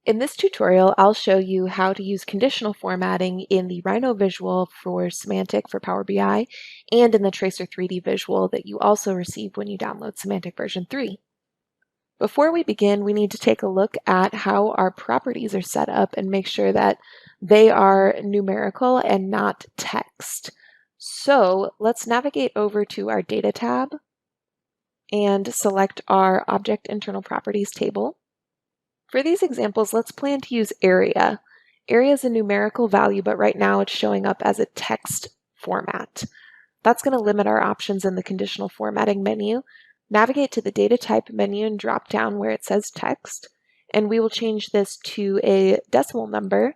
In this tutorial, I'll show you how to use conditional formatting in the Rhino visual for Semantic for Power BI and in the Tracer 3D visual that you also receive when you download Semantic version 3. Before we begin, we need to take a look at how our properties are set up and make sure that they are numerical and not text. So let's navigate over to our Data tab and select our Object Internal Properties table. For these examples, let's plan to use area. Area is a numerical value, but right now it's showing up as a text format. That's going to limit our options in the conditional formatting menu. Navigate to the data type menu and drop down where it says text, and we will change this to a decimal number.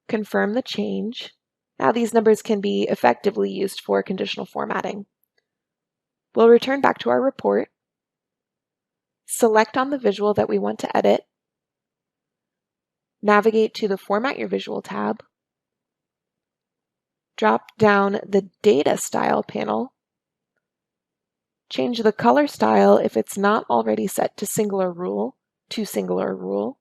Confirm the change. Now these numbers can be effectively used for conditional formatting. We'll return back to our report. Select on the visual that we want to edit. Navigate to the Format Your Visual tab. Drop down the Data Style panel. Change the color style if it's not already set to singular rule to singular rule.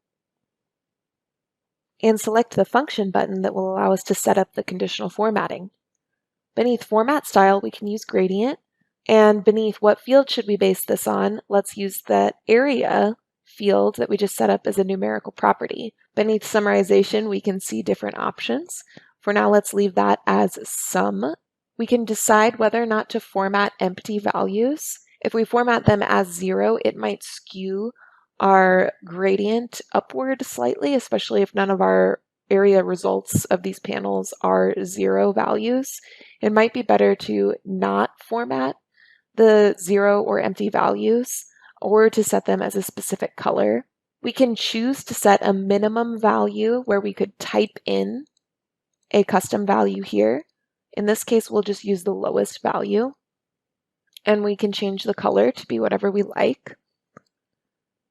And select the function button that will allow us to set up the conditional formatting. Beneath Format Style, we can use Gradient. And beneath what field should we base this on, let's use that area field that we just set up as a numerical property. Beneath Summarization, we can see different options. For now, let's leave that as sum. We can decide whether or not to format empty values. If we format them as 0, it might skew our gradient upward slightly, especially if none of our area results of these panels are 0 values. It might be better to not format the 0 or empty values, or to set them as a specific color. We can choose to set a minimum value where we could type in a custom value here. In this case, we'll just use the lowest value, and we can change the color to be whatever we like.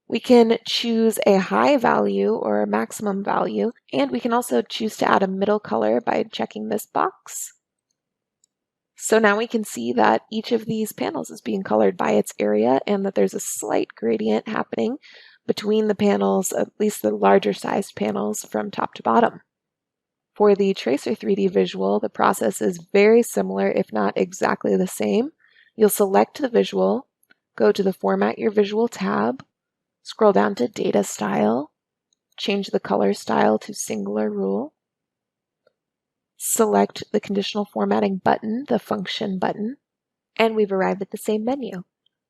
We can choose a high value or a maximum value, and we can also choose to add a middle color by checking this box. So now we can see that each of these panels is being colored by its area and that there's a slight gradient happening between the panels, at least the larger sized panels, from top to bottom. For the Tracer 3D visual, the process is very similar, if not exactly the same. You'll select the visual, go to the Format Your Visual tab, scroll down to Data Style, change the color style to singular rule, select the conditional formatting button, the function button, and we've arrived at the same menu.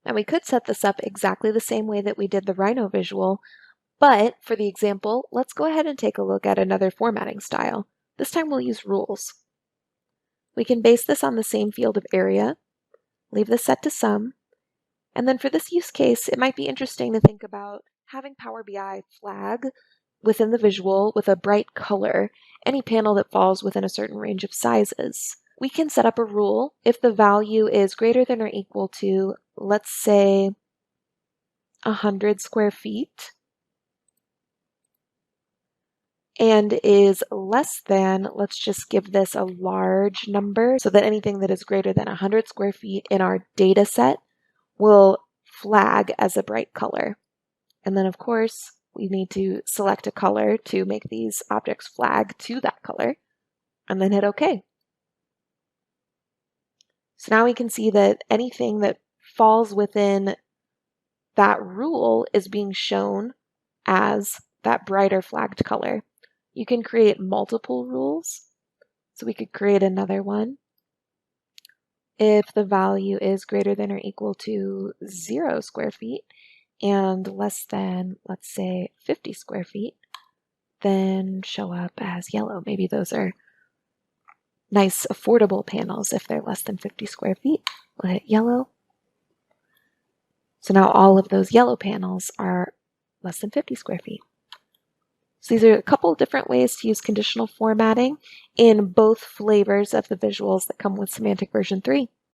Now we could set this up exactly the same way that we did the Rhino visual, but for the example, let's go ahead and take a look at another formatting style. This time we'll use rules. We can base this on the same field of area, leave this set to sum, and then for this use case, it might be interesting to think about having Power BI flag within the visual with a bright color any panel that falls within a certain range of sizes. We can set up a rule if the value is greater than or equal to, let's say, 100 square feet, and is less than, let's just give this a large number so that anything that is greater than 100 square feet in our data set will flag as a bright color. And then, of course, we need to select a color to make these objects flag to that color, and then hit OK. So now we can see that anything that falls within that rule is being shown as that brighter flagged color. You can create multiple rules. So we could create another one. If the value is greater than or equal to 0 square feet, and less than, let's say, 50 square feet, then show up as yellow. Maybe those are nice, affordable panels if they're less than 50 square feet. We'll hit yellow. So now all of those yellow panels are less than 50 square feet. So these are a couple different ways to use conditional formatting in both flavors of the visuals that come with Semantic version 3.